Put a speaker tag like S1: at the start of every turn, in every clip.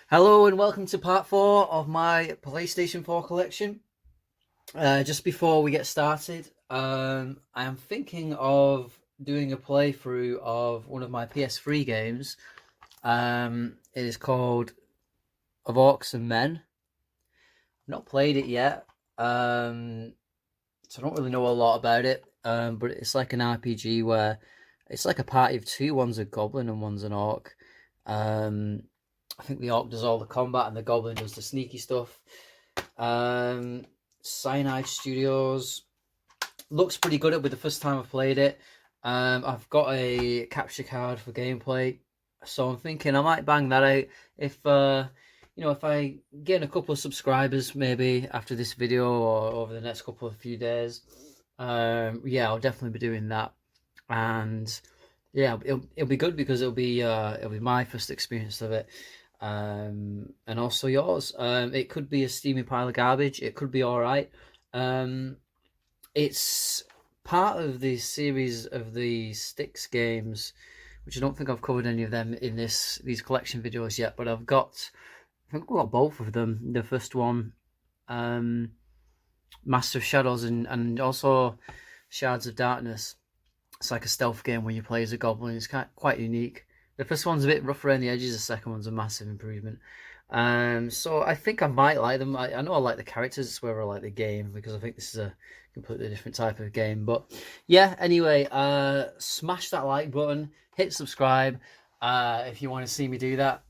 S1: Hello and welcome to part 4 of my PlayStation 4 collection. Just before we get started, I am thinking of doing a playthrough of one of my PS3 games. It is called Of Orcs and Men. I've not played it yet, so I don't really know a lot about it, but it's like an RPG where it's like a party of two. One's a goblin and one's an orc. Um, I think the orc does all the combat and the goblin does the sneaky stuff. Cyanide Studios looks pretty good with the first time I've played it. I've got a capture card for gameplay, so I'm thinking I might bang that out if if I get a couple of subscribers maybe after this video or over the next couple of few days. Yeah, I'll definitely be doing that, and yeah, it'll be good because it'll be my first experience of it, and also yours. It could be a steamy pile of garbage. It could be all right. It's part of the series of the Sticks games, which I don't think I've covered any of them in these collection videos yet. But I think I've got both of them. The first one, Master of Shadows, and also Shards of Darkness. It's like a stealth game where you play as a goblin. It's quite unique. The first one's a bit rough around the edges. The second one's a massive improvement. So I think I might like them. I know I like the characters. It's whether I like the game because I think this is a completely different type of game. But yeah, anyway, smash that like button, hit subscribe if you want to see me do that.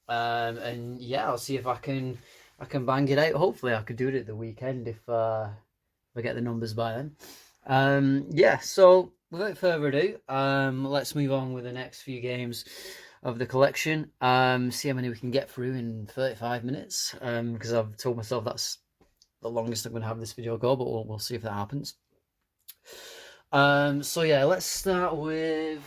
S1: And yeah, I'll see if I can bang it out. Hopefully, I could do it at the weekend if I get the numbers by then. Yeah, so without further ado, let's move on with the next few games of the collection. See how many we can get through in 35 minutes. Because I've told myself that's the longest I'm going to have this video go, but we'll see if that happens. So yeah, let's start with.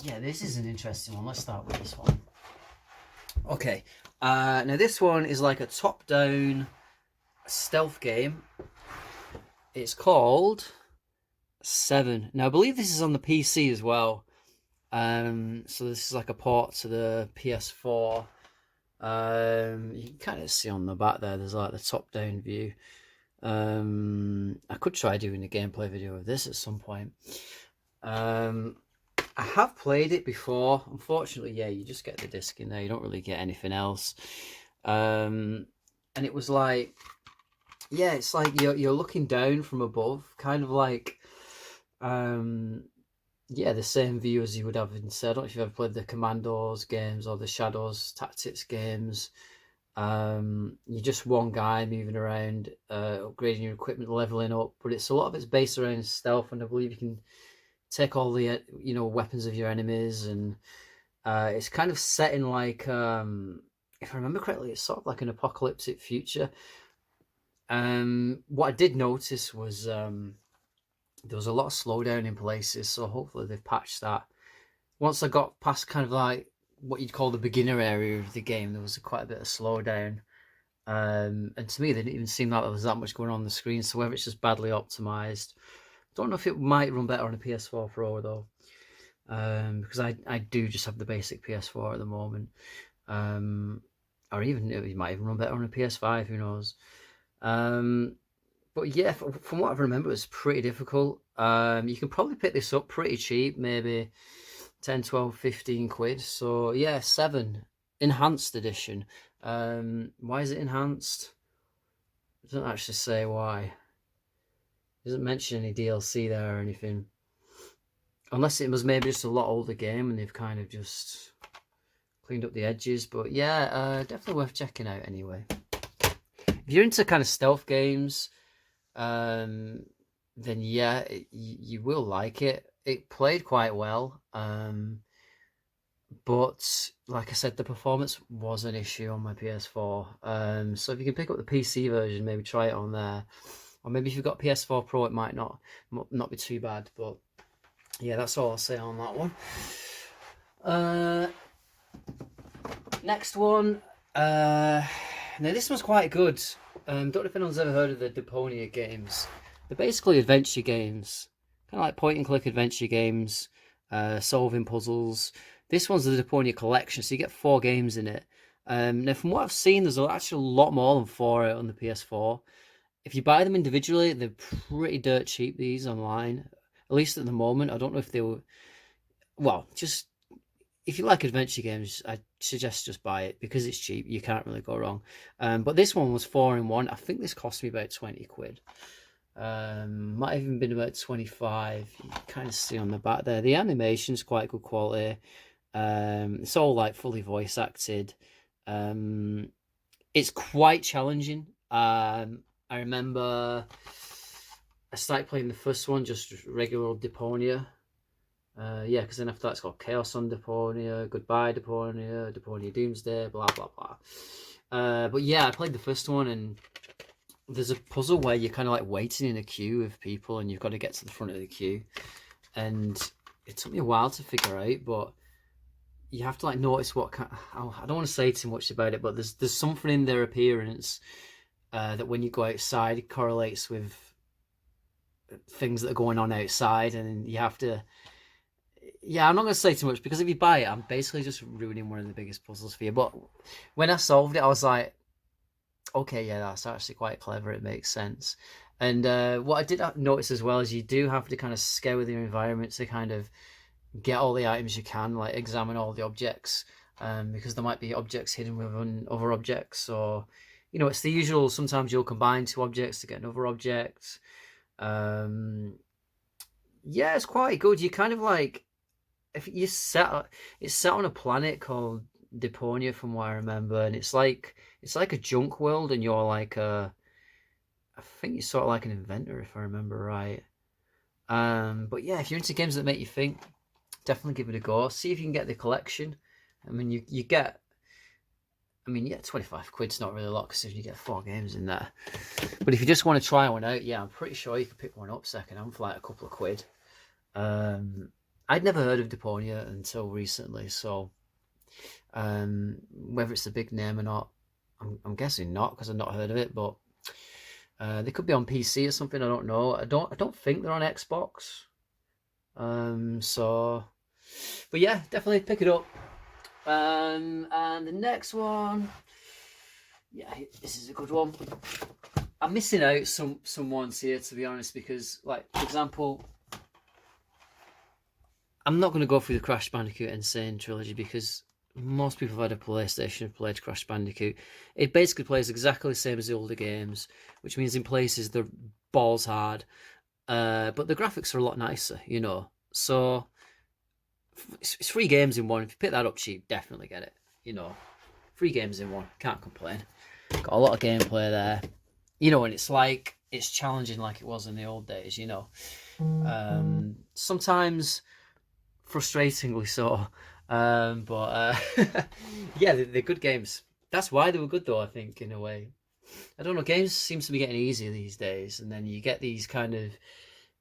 S1: Yeah, this is an interesting one. Let's start with this one. Okay, now this one is like a top-down stealth game. It's called 7. Now I believe this is on the PC as well. So this is like a port to the PS4. You can kind of see on the back there. There's like the top-down view. I could try doing a gameplay video of this at some point. I have played it before. Unfortunately, yeah, you just get the disc in there. You don't really get anything else. And it was like, yeah, it's like you're looking down from above, kind of like, yeah, the same view as you would have in. I don't know if you've ever played the Commandos games or the Shadows Tactics games. You're just one guy moving around, upgrading your equipment, leveling up. But it's a lot of it's based around stealth, and I believe you can take all the weapons of your enemies, and it's kind of set in like if I remember correctly, it's sort of like an apocalyptic future. What I did notice was there was a lot of slowdown in places, so hopefully they've patched that. Once I got past kind of like what you'd call the beginner area of the game, there was quite a bit of slowdown. And to me, they didn't even seem like there was that much going on the screen. So whether it's just badly optimized, don't know if it might run better on a PS4 Pro though, because I do just have the basic PS4 at the moment, or even it might even run better on a PS5. Who knows? But yeah, from what I remember, it's pretty difficult. You can probably pick this up pretty cheap, maybe 10, 12, 15 quid. So yeah, 7 enhanced edition. Why is it enhanced? It doesn't actually say why. It doesn't mention any DLC there or anything. Unless it was maybe just a lot older game and they've kind of just cleaned up the edges. But yeah, definitely worth checking out anyway. If you're into kind of stealth games, then yeah, you will like it. It played quite well, but like I said, the performance was an issue on my PS4. So if you can pick up the PC version, maybe try it on there, or maybe if you've got PS4 Pro, it might not be too bad. But yeah, that's all I'll say on that one. Next one. Now this one's quite good. Don't know if anyone's ever heard of the Deponia games. They're basically adventure games, kind of like point and click adventure games. solving puzzles. This one's the Toki Collection, so you get 4 games in it. Now, from what I've seen, there's actually a lot more than 4 out on the PS4. If you buy them individually, they're pretty dirt cheap, these online. At least at the moment. I don't know if they were... Well, just... If you like adventure games, I suggest just buy it because it's cheap. You can't really go wrong. But this one was 4 in 1. I think this cost me about 20 quid. Might have even been about 25. You can kind of see on the back there. The animation's quite good quality. It's all like fully voice acted. It's quite challenging. I remember I started playing the first one, just regular old Deponia. Yeah, because then after that it's got Chaos on Deponia, Goodbye Deponia, Deponia Doomsday, blah blah blah. But yeah, I played the first one, and there's a puzzle where you're kind of like waiting in a queue of people, and you've got to get to the front of the queue. And it took me a while to figure out, but you have to like notice what kind. I don't want to say too much about it, but there's something in their appearance that when you go outside, it correlates with things that are going on outside, and you have to. Yeah, I'm not going to say too much because if you buy it, I'm basically just ruining one of the biggest puzzles for you. But when I solved it, I was like, okay, yeah, that's actually quite clever. It makes sense. And what I did notice as well is you do have to kind of scour the environment to kind of get all the items you can, like examine all the objects, because there might be objects hidden within other objects, or it's the usual. Sometimes you'll combine 2 objects to get another object. Yeah, it's quite good. You kind of like if you it's set on a planet called Deponia, from what I remember, and it's like a junk world, and you're like I think you're sort of like an inventor, if I remember right. But yeah, if you're into games that make you think, definitely give it a go. See if you can get the collection. I mean, you get. I mean, yeah, 25 quid's not really a lot considering you get 4 games in there. But if you just want to try one out, yeah, I'm pretty sure you can pick one up second hand for like a couple of quid. I'd never heard of Deponia until recently, so whether it's a big name or not, I'm guessing not because I've not heard of it. But they could be on PC or something. I don't know. I don't think they're on Xbox. So, but yeah, definitely pick it up. And the next one, yeah, this is a good one. I'm missing out some ones here, to be honest, because like for example. I'm not going to go through the Crash Bandicoot Insane trilogy because most people have had a PlayStation have played Crash Bandicoot. It basically plays exactly the same as the older games, which means in places they're balls hard, but the graphics are a lot nicer, So it's 3 games in one. If you pick that up cheap, definitely get it. 3 games in one, can't complain. Got a lot of gameplay there, and it's challenging like it was in the old days. Sometimes. Frustratingly so, but yeah, they're good games. That's why they were good, though. I think in a way, I don't know. Games seems to be getting easier these days, and then you get these kind of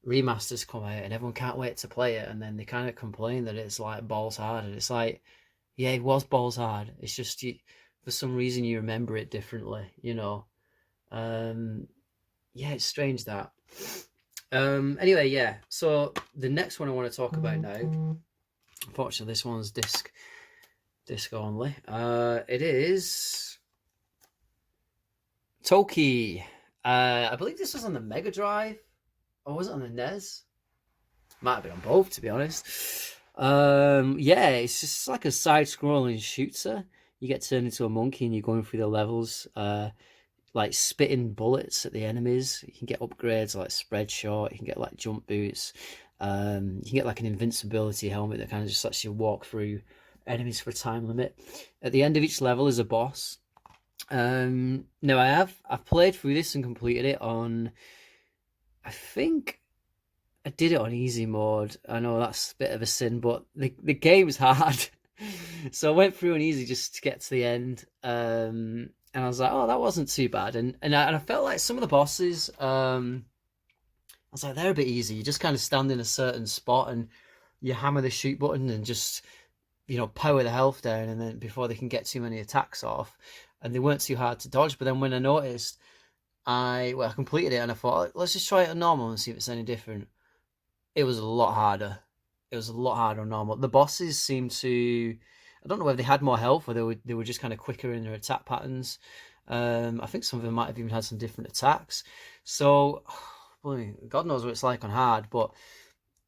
S1: remasters come out, and everyone can't wait to play it, and then they kind of complain that it's like balls hard, and it's like, yeah, it was balls hard. It's just for some reason you remember it differently, Yeah, it's strange that. Anyway, yeah. So the next one I want to talk about now. Unfortunately, this one's disc only. It is Toki. I believe this was on the Mega Drive, or was it on the NES? Might have been on both, to be honest. Yeah, it's just like a side-scrolling shooter. You get turned into a monkey, and you're going through the levels. Like spitting bullets at the enemies. You can get upgrades like spread shot. You can get like jump boots. You can get like an invincibility helmet that kind of just lets you walk through enemies for a time limit. At the end of each level is a boss. Now I've played through this and completed it on. I think I did it on easy mode. I know that's a bit of a sin, but the game's hard. So I went through on easy just to get to the end. And I was like, oh, that wasn't too bad. And I felt like some of the bosses, I was like, they're a bit easy. You just kind of stand in a certain spot and you hammer the shoot button and just, power the health down, and then before they can get too many attacks off. And they weren't too hard to dodge. But then when I noticed, I completed it and I thought, let's just try it on normal and see if it's any different. It was a lot harder. it was a lot harder on normal. The bosses seemed to, I don't know whether they had more health or they were just kind of quicker in their attack patterns. I think some of them might have even had some different attacks. So, boy, God knows what it's like on hard, but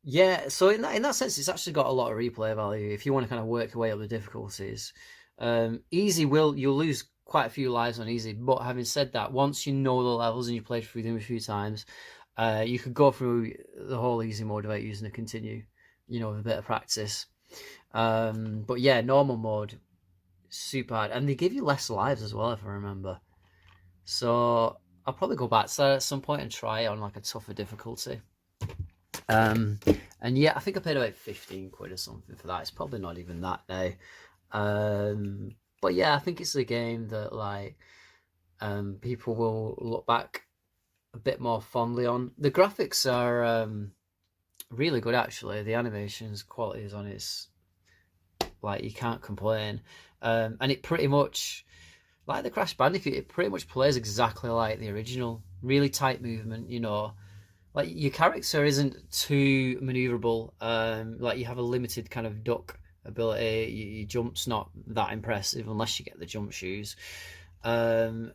S1: yeah. So in that sense, it's actually got a lot of replay value if you want to kind of work your way up the difficulties. Easy you'll lose quite a few lives on easy, but having said that, once you know the levels and you played through them a few times, you could go through the whole easy mode without using a continue, with a bit of practice. But yeah, normal mode, super hard, and they give you less lives as well, if I remember. So I'll probably go back to that at some point and try it on like a tougher difficulty. And yeah, I think I paid about 15 quid or something for that. It's probably not even that now. But yeah, I think it's a game that like people will look back a bit more fondly on. The graphics are really good, actually. The animations quality is on its, like, you can't complain. And it pretty much, like the Crash Bandicoot, it pretty much plays exactly like the original. Really tight movement, like your character isn't too maneuverable. Like you have a limited kind of duck ability. Your jump's not that impressive unless you get the jump shoes. Yeah,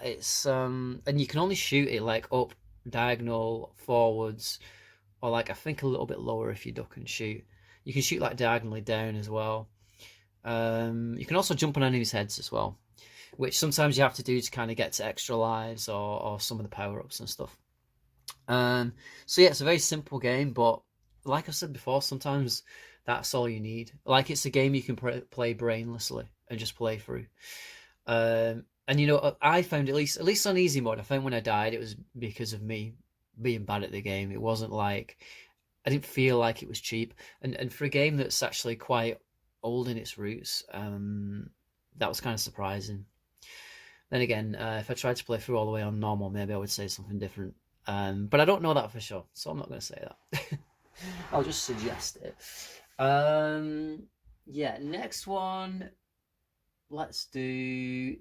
S1: it's and you can only shoot it like up, diagonal, forwards, or like I think a little bit lower if you duck and shoot. You can shoot like diagonally down as well. You can also jump on enemies' heads as well, which sometimes you have to do to kind of get to extra lives or some of the power-ups and stuff. So yeah, it's a very simple game, but like I said before, sometimes that's all you need. Like it's a game you can play brainlessly and just play through. And I found at least on easy mode, I found when I died, it was because of me being bad at the game. It wasn't like I didn't feel like it was cheap. And for a game that's actually quite old in its roots, that was kind of surprising. Then again, if I tried to play through all the way on normal, maybe I would say something different. But I don't know that for sure, so I'm not going to say that. I'll just suggest it. Yeah, next one. Let's do...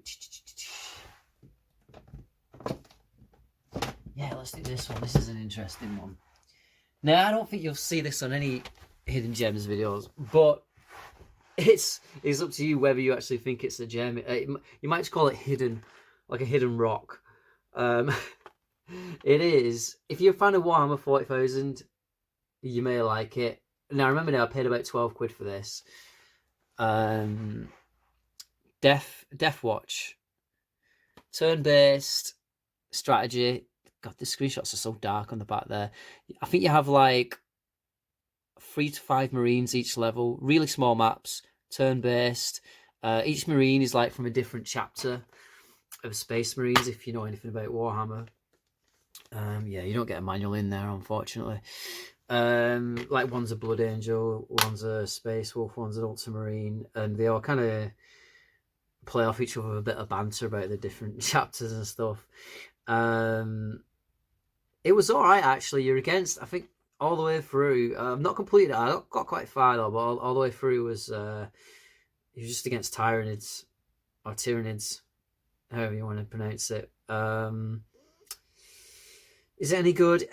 S1: Yeah, let's do this one. This is an interesting one. Now, I don't think you'll see this on any Hidden Gems videos, but it's up to you whether you actually think it's a gem. You might just call it hidden, like a hidden rock. It is. If you're a fan of Warhammer 40,000, you may like it. Now, remember now, I paid about 12 quid for this. Death Watch. Turn-based strategy. God, the screenshots are so dark on the back there. I think you have like 3 to 5 Marines each level. Really small maps. Turn-based. Each Marine is like from a different chapter of Space Marines, if you know anything about Warhammer. Yeah, you don't get a manual in there, unfortunately. Like one's a Blood Angel, one's a Space Wolf, one's an Ultramarine, and they all kind of play off each other with a bit of banter about the different chapters and stuff. It was alright, actually. You're against, I think, all the way through. Not completed it. I got quite far, though, but all the way through was you're just against Tyranids, or Tyranids, however you want to pronounce it. Is it any good?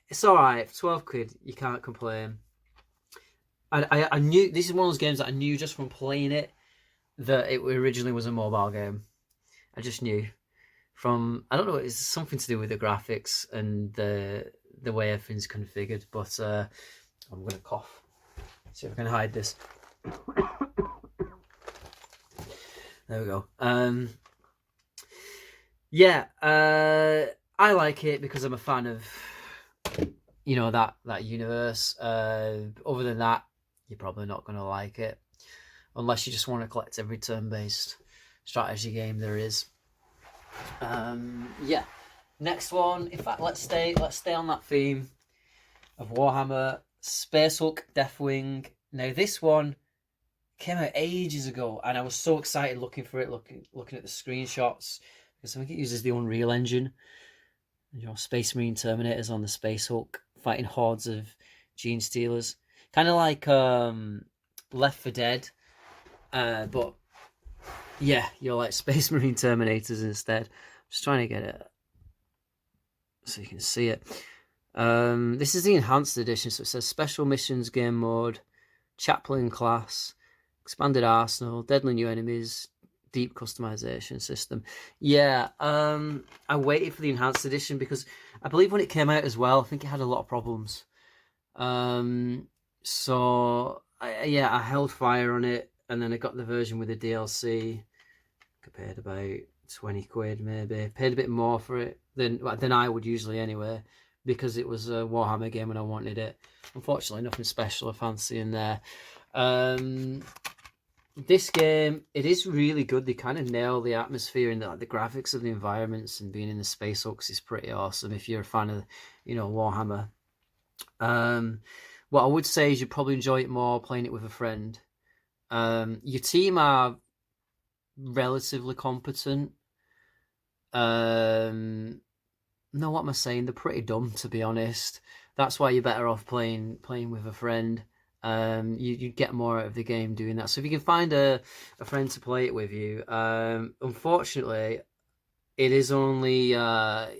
S1: It's alright. For 12 quid, you can't complain. I knew, this is one of those games that I knew just from playing it that it originally was a mobile game. I just knew. I don't know, it's something to do with the graphics and the way everything's configured, but I'm going to cough. See if I can hide this. There we go. Yeah, I like it because I'm a fan of, that universe. Other than that, you're probably not going to like it. Unless you just want to collect every turn-based strategy game there is. Yeah. Next one. In fact, let's stay on that theme of Warhammer. Space Hulk Deathwing. Now this one came out ages ago, and I was so excited looking for it, looking at the screenshots, because I think it uses the Unreal Engine. Space Marine Terminators on the Space Hulk fighting hordes of Gene Stealers, kind of like Left 4 Dead, but yeah, you're like Space Marine Terminators instead. I'm just trying to get it so you can see it. This is the enhanced edition, so it says special missions game mode, chaplain class, expanded arsenal, deadly new enemies, deep customization system. Yeah, I waited for the enhanced edition because I believe when it came out as well, I think it had a lot of problems. Um, I held fire on it, and then I got the version with the DLC. I paid about 20 quid maybe. Paid a bit more for it than I would usually anyway, because it was a Warhammer game and I wanted it. Unfortunately, nothing special or fancy in there. This game, it is really good. They kind of nail the atmosphere and the graphics of the environments, and being in the space hulks is pretty awesome if you're a fan of, Warhammer. What I would say is you'd probably enjoy it more playing it with a friend. Your team are relatively competent. No, what am I saying? They're pretty dumb, to be honest. That's why you're better off playing with a friend. You get more out of the game doing that. So if you can find a friend to play it with you, unfortunately, it is only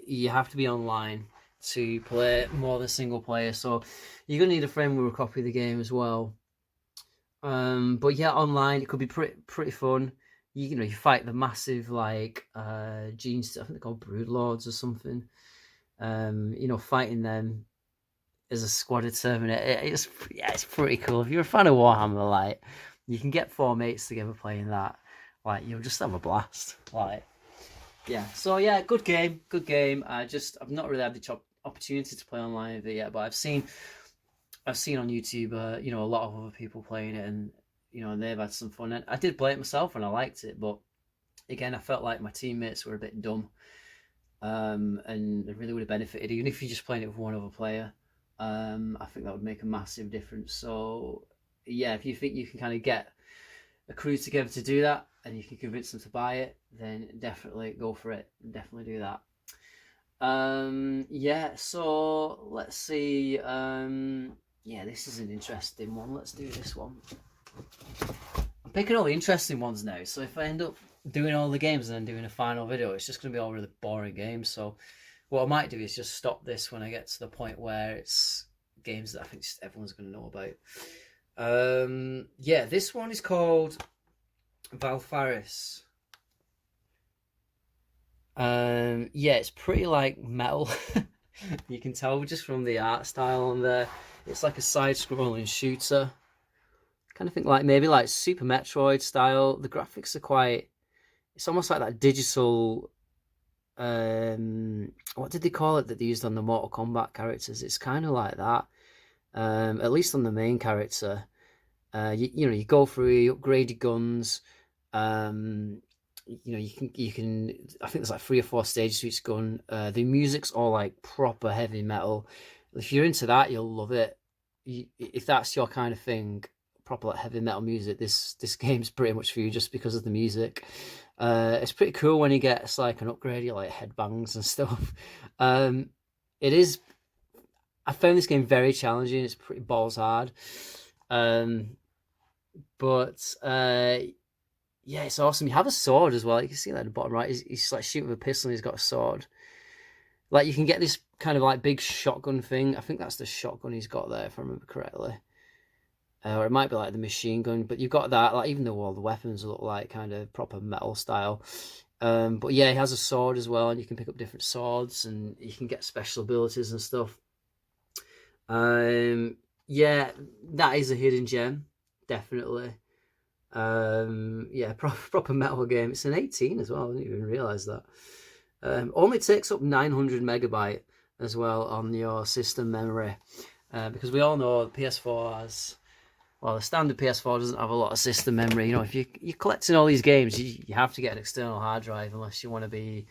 S1: you have to be online to play more than single player. So you're gonna need a friend with a copy of the game as well. But yeah, online it could be pretty fun. You fight the massive like Gene, I think they're called Brood Lords or something. Fighting them as a squad of Terminator. It's pretty cool. If you're a fan of Warhammer, like you can get 4 mates together playing that. Like you'll just have a blast. Like yeah. So yeah, good game. I've not really had the opportunity to play online with it yet, but I've seen on YouTube, a lot of other people playing it, and they've had some fun. And I did play it myself, and I liked it, but again, I felt like my teammates were a bit dumb, and it really would have benefited even if you're just playing it with one other player. I think that would make a massive difference. So yeah, if you think you can kind of get a crew together to do that, and you can convince them to buy it, then definitely go for it. Definitely do that. Yeah. So let's see. Yeah, this is an interesting one. Let's do this one. I'm picking all the interesting ones now, so if I end up doing all the games and then doing a final video, it's just going to be all really boring games. So what I might do is just stop this when I get to the point where it's games that I think just everyone's going to know about. Yeah, this one is called Valfaris. Yeah, it's pretty like metal. You can tell just from the art style on there. It's like a side-scrolling shooter. Kind of think like maybe like Super Metroid style. The graphics are quite. It's almost like that digital. What did they call it that they used on the Mortal Kombat characters? It's kind of like that. At least on the main character. You go through, you upgrade your guns. You can. I think there's like 3 or 4 stages to each gun. The music's all like proper heavy metal. If you're into that, you'll love it. If that's your kind of thing, proper like heavy metal music, this game's pretty much for you just because of the music. It's pretty cool when you get like an upgrade, you like headbangs and stuff. It is. I found this game very challenging. It's pretty balls hard. But yeah, it's awesome. You have a sword as well. You can see that at the bottom right. He's like shooting with a pistol and he's got a sword. Like you can get this kind of like big shotgun thing. I think that's the shotgun he's got there, if I remember correctly. Or it might be like the machine gun, but you've got that. Like even though all the weapons look like kind of proper metal style. But yeah, he has a sword as well, and you can pick up different swords, and you can get special abilities and stuff. Yeah, that is a hidden gem, definitely. Yeah, proper metal game. It's an 18 as well. I didn't even realize that. Only takes up 900 megabyte as well on your system memory, because we all know the PS4 has. Well, the standard PS4 doesn't have a lot of system memory. If you're collecting all these games, you have to get an external hard drive unless you want to be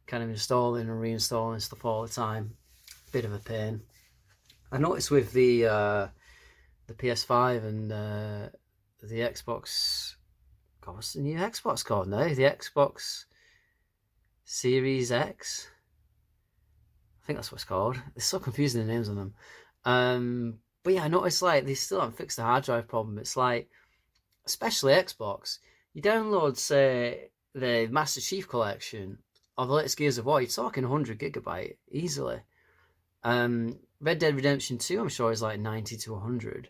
S1: kind of installing and reinstalling stuff all the time. Bit of a pain. I noticed with the PS5 and the Xbox. God, what's the new Xbox called now? The Xbox Series X. I think that's what it's called. It's so confusing, the names on them. But yeah, I noticed like they still haven't fixed the hard drive problem. It's like, especially Xbox, you download say the Master Chief Collection or the latest Gears of War, you're talking 100 gigabyte easily. Red Dead Redemption 2, I'm sure, is like 90 to 100.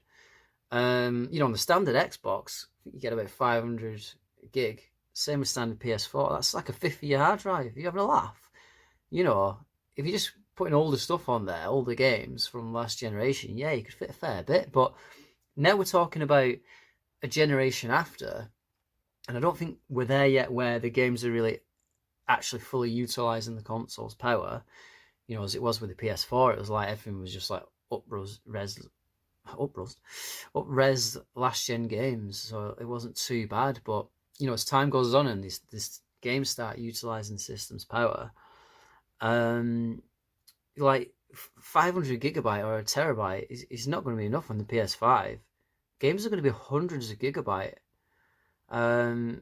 S1: On the standard Xbox, I think you get about 500 gig. Same with standard PS4. That's like a 50-year hard drive. You're having a laugh. If you just putting older stuff on there, older games from last generation, yeah, you could fit a fair bit. But now we're talking about a generation after, and I don't think we're there yet where the games are really actually fully utilizing the console's power. As it was with the PS4, it was like everything was just like up-res last gen games, so it wasn't too bad. But as time goes on and this games start utilizing the system's power, like 500 gigabyte or a terabyte is not going to be enough on the PS5. Games are going to be hundreds of gigabyte. And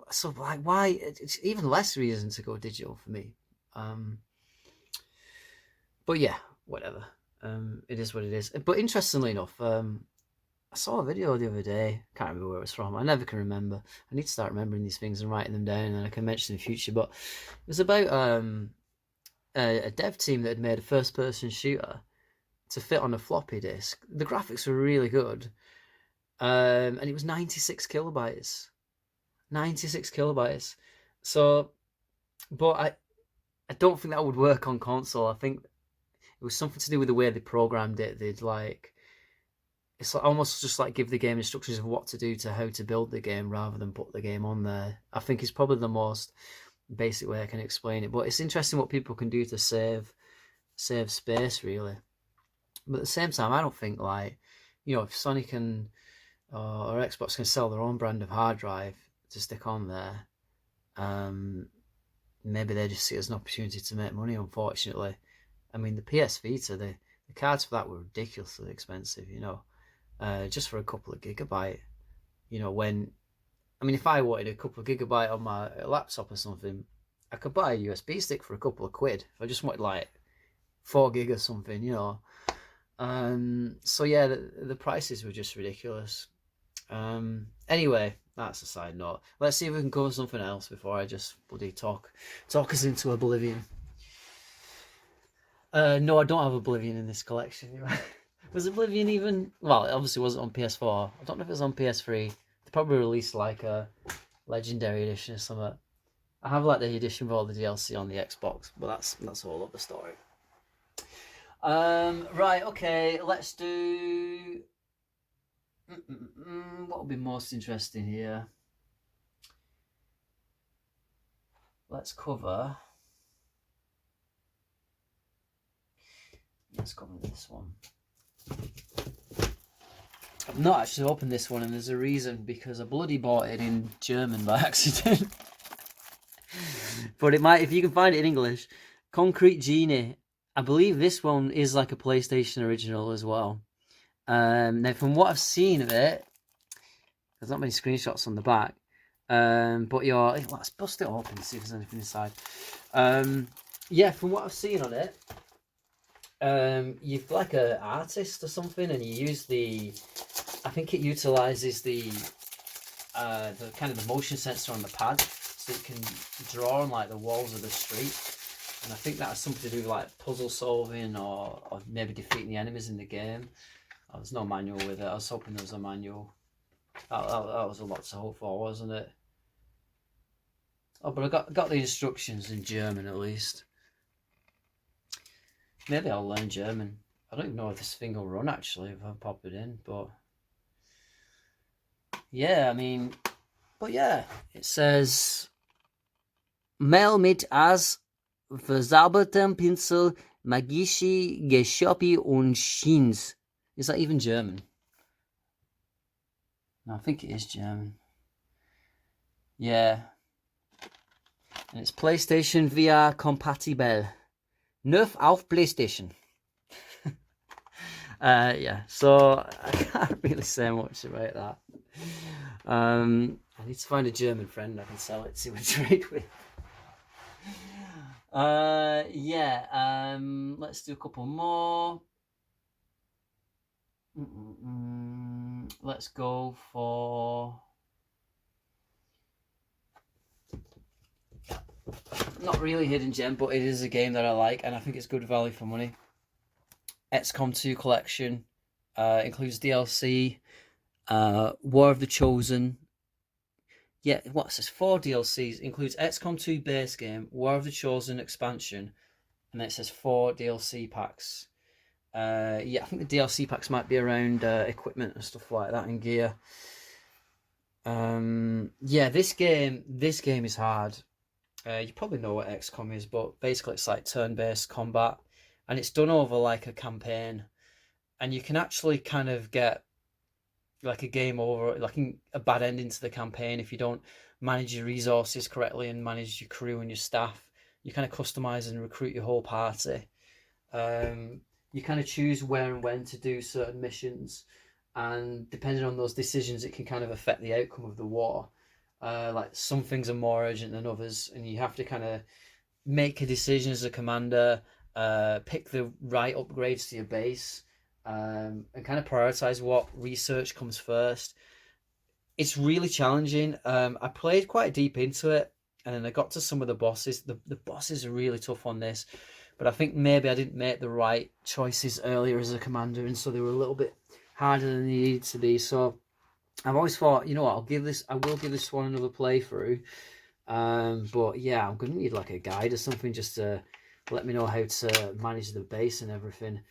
S1: so like, why? It's even less reason to go digital for me. But yeah, whatever. It is what it is. But interestingly enough, I saw a video the other day. Can't remember where it was from. I never can remember. I need to start remembering these things and writing them down, and then I can mention in the future. But it was about a dev team that had made a first-person shooter to fit on a floppy disk. The graphics were really good, and it was 96 kilobytes. 96 kilobytes. So, but I don't think that would work on console. I think it was something to do with the way they programmed it. They'd like, it's like almost just like give the game instructions of what to do to how to build the game rather than put the game on there. I think it's probably the most basic way I can explain it. But it's interesting what people can do to save space, really. But at the same time, I don't think like, if Sony can or Xbox can sell their own brand of hard drive to stick on there, maybe they just see it as an opportunity to make money, unfortunately. I mean, the PS Vita, the cards for that were ridiculously expensive, just for a couple of gigabyte. If I wanted a couple of gigabyte on my laptop or something, I could buy a USB stick for a couple of quid. If I just wanted like 4 gig or something, So yeah, the prices were just ridiculous. Anyway, that's a side note. Let's see if we can cover something else before I just bloody talk us into oblivion. No, I don't have Oblivion in this collection. Was Oblivion even? Well, it obviously wasn't on PS4. I don't know if it was on PS3. They probably released like a Legendary Edition or something. I have like the edition with all the DLC on the Xbox, but that's all of the story. Right, okay, let's do... what will be most interesting here? Let's cover this one. I've not actually opened this one, and there's a reason, because I bloody bought it in German by accident. But it might, if you can find it in English. Concrete Genie. I believe this one is like a PlayStation original as well. Now, from what I've seen of it, there's not many screenshots on the back. But let's bust it open and see if there's anything inside. Yeah, from what I've seen on it, you've like an artist or something, and you use I think it utilizes the kind of the motion sensor on the pad, so it can draw on like the walls of the street. And I think that has something to do with like puzzle solving or maybe defeating the enemies in the game. Oh, there's no manual with it. I was hoping there was a manual. That was a lot to hope for, wasn't it? Oh, but I got the instructions in German at least. Maybe I'll learn German. I don't even know if this thing will run actually if I pop it in, but yeah, it says Mal mit as verzaubertem Pinsel magische Geschöpfe und Schins. Is that even German? No, I think it is German. Yeah. And it's PlayStation VR compatible. Neuf auf PlayStation. Yeah, so I can't really say much about that. I need to find a German friend I can sell it to and trade with. Let's do a couple more. Let's go for not really hidden gem, but it is a game that I like, and I think it's good value for money. XCOM 2 Collection includes DLC, War of the Chosen. Yeah, what's this? 4 DLCs. Includes XCOM 2 base game, War of the Chosen expansion, and then it says 4 DLC packs. Yeah, I think the DLC packs might be around equipment and stuff like that and gear. Yeah, this game is hard. You probably know what XCOM is, but basically it's like turn-based combat, and it's done over like a campaign, and you can actually kind of get like a game over, like a bad ending to the campaign if you don't manage your resources correctly and manage your crew and your staff. You kind of customize and recruit your whole party. You kind of choose where and when to do certain missions, and depending on those decisions, it can kind of affect the outcome of the war. Like some things are more urgent than others, and you have to kind of make a decision as a commander, pick the right upgrades to your base, and kind of prioritize what research comes first. It's really challenging. I played quite deep into it, and then I got to some of the bosses. The bosses are really tough on this, but I think maybe I didn't make the right choices earlier as a commander, and so they were a little bit harder than they needed to be. So I've always thought, you know what, I will give this one another playthrough. But yeah, I'm gonna need like a guide or something just to let me know how to manage the base and everything.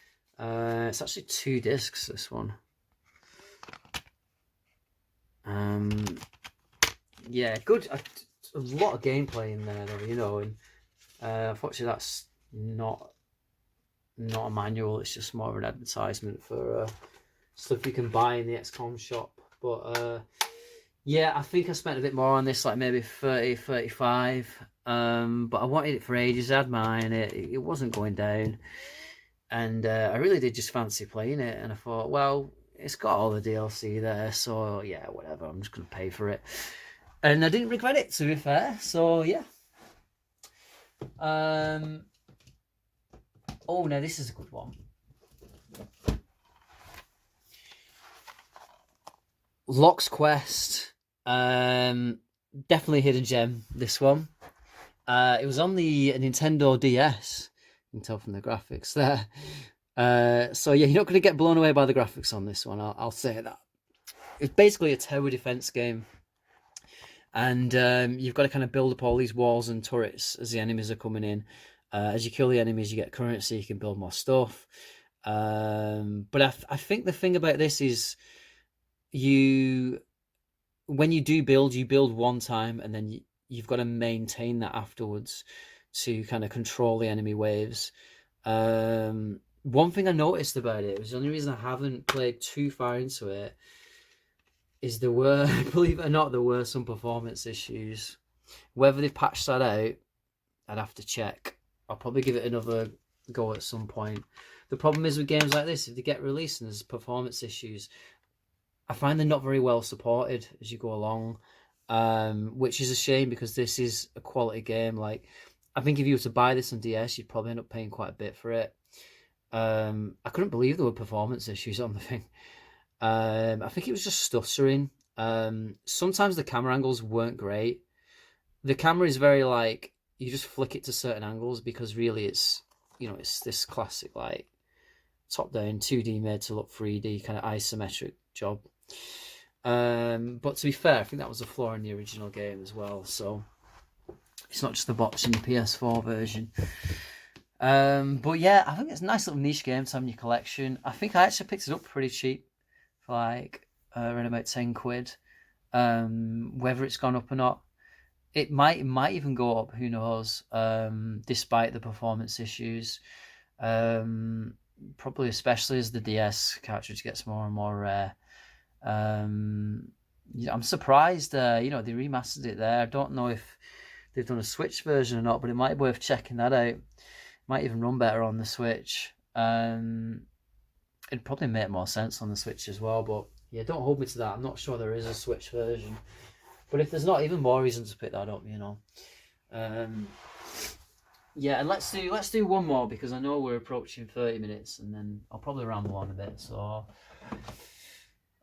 S1: It's actually 2 discs, this one. Yeah, good. A lot of gameplay in there though, you know, and unfortunately that's not a manual. It's just more of an advertisement for stuff you can buy in the XCOM shop. But yeah, I think I spent a bit more on this, like maybe 30, 35. But I wanted it for ages. I had mine. It wasn't going down, and I really did just fancy playing it. And I thought, well, it's got all the DLC there, so yeah, whatever. I'm just gonna pay for it, and I didn't regret it, to be fair. So yeah. Oh, now this is a good one. Locke's Quest. Definitely hidden gem, this one. It was on the Nintendo DS. You can tell from the graphics there. So yeah, you're not going to get blown away by the graphics on this one. I'll say that. It's basically a tower defense game, and you've got to kind of build up all these walls and turrets as the enemies are coming in. As you kill the enemies, you get currency. You can build more stuff. But I think the thing about this is when you do build, you build one time, and then you've got to maintain that afterwards to kind of control the enemy waves. One thing I noticed about it, was the only reason I haven't played too far into it, is there were, believe it or not, there were some performance issues. Whether they've patched that out, I'd have to check. I'll probably give it another go at some point. The problem is with games like this, if they get released and there's performance issues, I find they're not very well supported as you go along, which is a shame because this is a quality game. Like, I think if you were to buy this on DS, you'd probably end up paying quite a bit for it. I couldn't believe there were performance issues on the thing. I think it was just stuttering. Sometimes the camera angles weren't great. The camera is very like, you just flick it to certain angles because really it's, you know, it's this classic like top down 2D made to look 3D kind of isometric job. But to be fair, I think that was a flaw in the original game as well, so it's not just the box in the PS4 version. But yeah, I think it's a nice little niche game to have in your collection. I think I actually picked it up pretty cheap for like around about 10 quid. Whether it's gone up or not, it might even go up, who knows, despite the performance issues. Probably especially as the DS cartridge gets more and more rare. I'm surprised, you know, they remastered it there. I don't know if they've done a Switch version or not, but it might be worth checking that out. It might even run better on the Switch. It'd probably make more sense on the Switch as well, but yeah, don't hold me to that. I'm not sure there is a Switch version. But if there's not, even more reason to pick that up, you know. Yeah, and let's do one more because I know we're approaching 30 minutes, and then I'll probably ramble on a bit. So,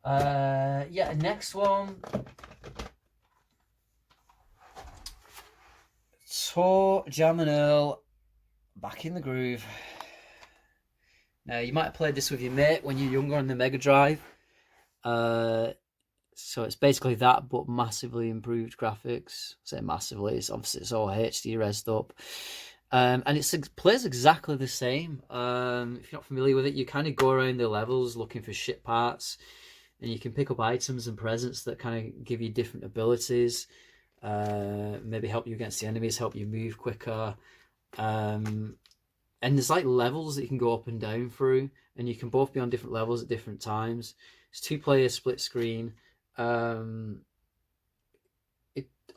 S1: yeah, next one. Germinal, back in the groove. Now, you might have played this with your mate when you're younger on the Mega Drive. So it's basically that, but massively improved graphics. I say massively, it's obviously it's all HD resed up. And it plays exactly the same. If you're not familiar with it, you kind of go around the levels looking for ship parts, and you can pick up items and presents that kind of give you different abilities. Maybe help you against the enemies, help you move quicker. And there's like levels that you can go up and down through, and you can both be on different levels at different times. It's 2-player split screen.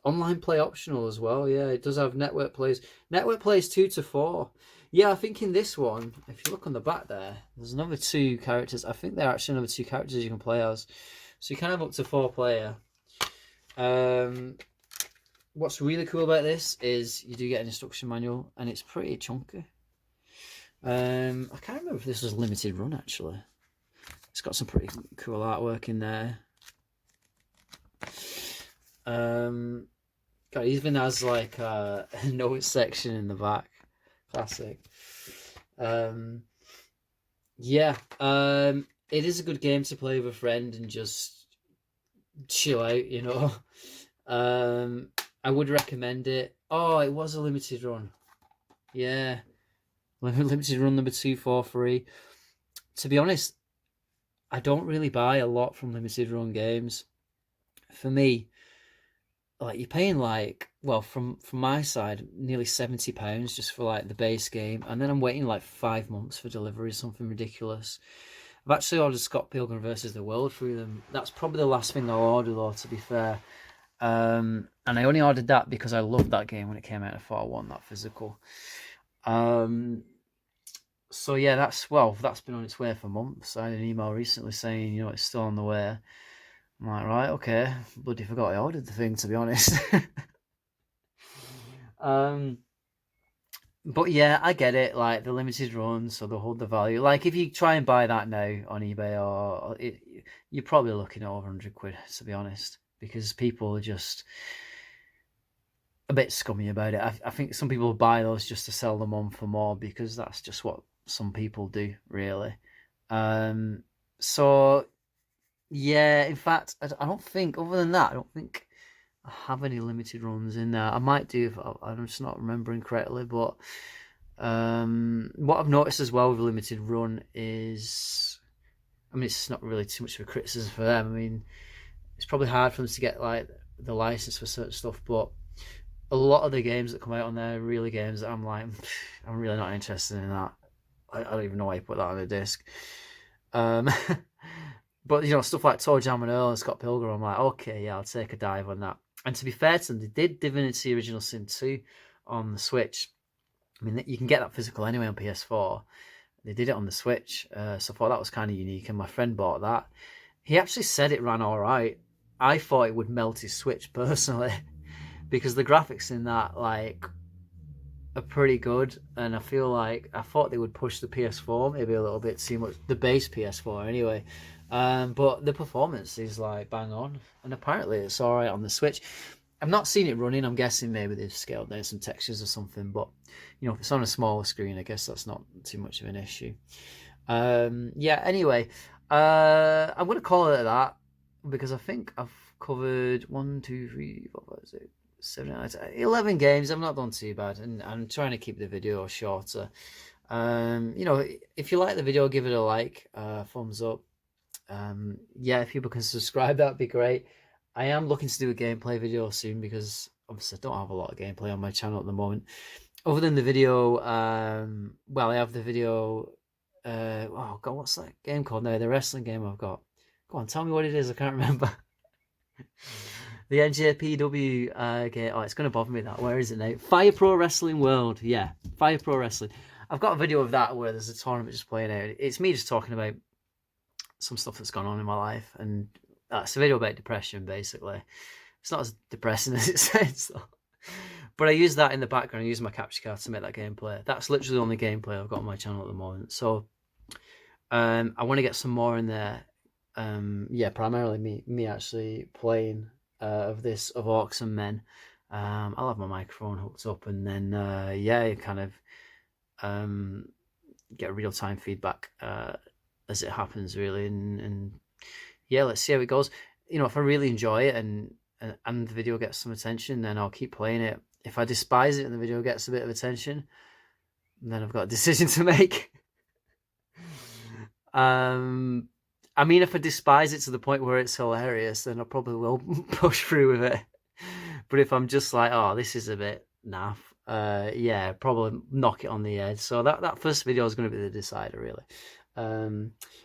S1: Online play optional as well. Yeah, it does have network plays. Network plays 2 to 4. Yeah, I think in this one, if you look on the back there, there's another 2 characters. I think there are actually another 2 characters you can play as. So you can have up to 4 player. What's really cool about this is you do get an instruction manual, and it's pretty chunky. I can't remember if this was limited run actually. It's got some pretty cool artwork in there. God, it even has like a notes section in the back. Classic. Yeah. It is a good game to play with a friend and just chill out, you know. I would recommend it. Oh, it was a limited run. Yeah. Limited run number 243. To be honest, I don't really buy a lot from limited run games. For me, like you're paying like, well, from my side, nearly £70 just for like the base game, and then I'm waiting like 5 months for delivery, something ridiculous. I've actually ordered Scott Pilgrim versus the World through them. That's probably the last thing I'll order though, to be fair. And I only ordered that because I loved that game when it came out. I thought I want that physical. So yeah, that's been on its way for months. I had an email recently saying, you know, it's still on the way. I'm like, right, okay. Bloody forgot I ordered the thing, to be honest. But yeah, I get it. Like the limited runs, so they'll hold the value. Like if you try and buy that now on eBay, you're probably looking at over 100 quid, to be honest, because people are just a bit scummy about it. I think some people buy those just to sell them on for more, because that's just what some people do, really. So yeah, in fact, I don't think, other than that, I don't think I have any limited runs in there. I might do if I'm just not remembering correctly, but what I've noticed as well with a limited run is, I mean, it's not really too much of a criticism for them. I mean, it's probably hard for them to get like the license for certain stuff, but a lot of the games that come out on there are really games that I'm like, I'm really not interested in that. I don't even know why you put that on a disc. But you know, stuff like Toe Jam and Earl and Scott Pilgrim, I'm like, okay, yeah, I'll take a dive on that. And to be fair to them, they did Divinity Original Sin 2 on the Switch. I mean, you can get that physical anyway on PS4. They did it on the Switch, so I thought that was kind of unique, and my friend bought that. He actually said it ran all right. I thought it would melt his Switch personally, because the graphics in that like are pretty good, and I thought they would push the PS4 maybe a little bit too much, the base PS4 anyway. But the performance is like bang on, and apparently it's all right on the Switch. I've not seen it running. I'm guessing maybe they've scaled down some textures or something, but you know, if it's on a smaller screen, I guess that's not too much of an issue. Yeah. Anyway, I'm gonna call it that, because I think I've covered 1, 2, 3, 4, 5, 6, 7, 8, 11 games. I've not done too bad, and I'm trying to keep the video shorter. You know, if you like the video, give it a like, thumbs up. Yeah, if people can subscribe, that'd be great. I am looking to do a gameplay video soon, because obviously I don't have a lot of gameplay on my channel at the moment. Other than the video, well, I have the video, oh god, what's that game called now? The wrestling game I've got. Go on, tell me what it is, I can't remember. The NJPW game. Oh, it's going to bother me that. Where is it now? Fire Pro Wrestling World. Yeah, Fire Pro Wrestling. I've got a video of that where there's a tournament just playing out. It's me just talking about some stuff that's gone on in my life, and it's a video about depression, basically. It's not as depressing as it sounds, though. But I use that in the background. I use my capture card to make that gameplay. That's literally the only gameplay I've got on my channel at the moment. So I want to get some more in there. Yeah, primarily me actually playing of Orcs and Men. I'll have my microphone hooked up, and then yeah, kind of get real-time feedback as it happens, really, and yeah, let's see how it goes. If I really enjoy it and the video gets some attention, then I'll keep playing it. If I despise it and the video gets a bit of attention, then I've got a decision to make. I mean, if I despise it to the point where it's hilarious, then I probably will push through with it. But if I'm just like, oh, this is a bit naff, yeah, probably knock it on the head. So that first video is going to be the decider, really.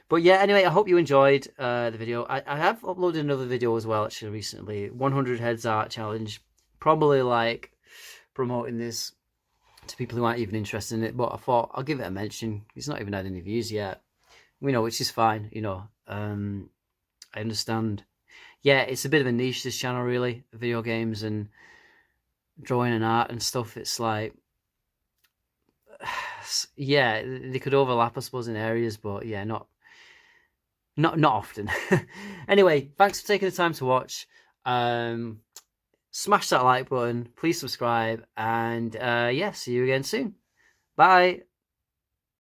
S1: But yeah, anyway, I hope you enjoyed the video. I have uploaded another video as well, actually, recently. 100 heads art challenge. Probably like promoting this to people who aren't even interested in it, but I thought I'll give it a mention. It's not even had any views yet, which is fine. I understand. Yeah, it's a bit of a niche, this channel, really. Video games and drawing and art and stuff. It's like, yeah, they could overlap, I suppose, in areas, but yeah, not often. Anyway, thanks for taking the time to watch. Smash that like button, please subscribe, and yeah, see you again soon. Bye.